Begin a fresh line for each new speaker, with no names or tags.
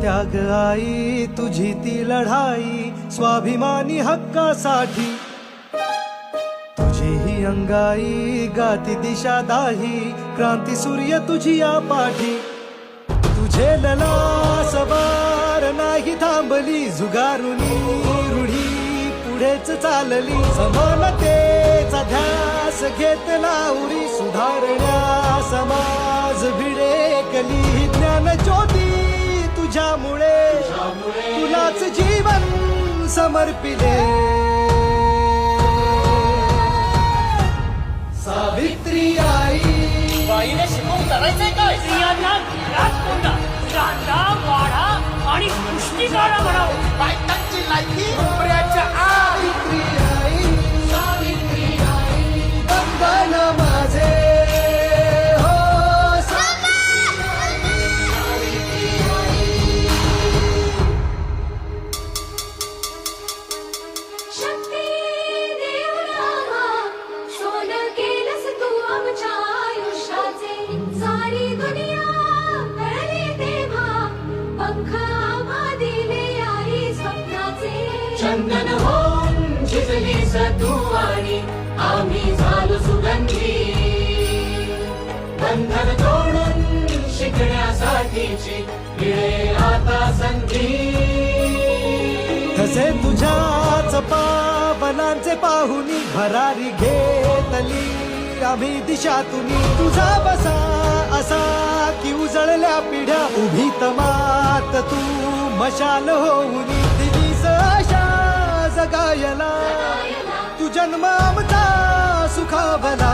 त्याग आई तुझी ती लढाई स्वाभिमानी हक्कासाठी तुझी ही अंगाई गाती दिशा दाही क्रांती सूर्य तुझी या पाठी तुझे लला सवार नाही थांबली जुगारुनी रूढी पुढेच चालली समानतेचा ध्यास घेतला उरी सुधारण्या समाज भिडेकली ज्ञान ज्योती तुझ्यामुळे तुलाच जीवन समर्पिले सावित्री आई
बाईने शिकवून करायचंय काय स्त्रियांना घरात कोंडा कांदा वाडा आणि कुस्ती काढा म्हणावं बायकांची लायकी उमऱ्याच्या आत
सावित्री आई वंदन माझे हो
शक्ती देवरामा सोनं केलंस तू आमच्या आयुष्याचे सारी दुनिया कळली तेव्हा पंख आम्हा दिले आई स्वप्नाचे
चंदन होऊन झिजलीस तू आणि आम्ही झालो सुगंधी बंधन तोडून शिकण्यासाठीची मिळे आता संधी
तसे तुझ्याच पावलांचे पाहुनी भरारी घेतली आम्ही दिशा तुम्ही तुझा बसा असा की उजळल्या पिढ्या उभी तमात तू मशाल होऊन दिलीस आशा जगायला तू जन्म आमचा सुखावला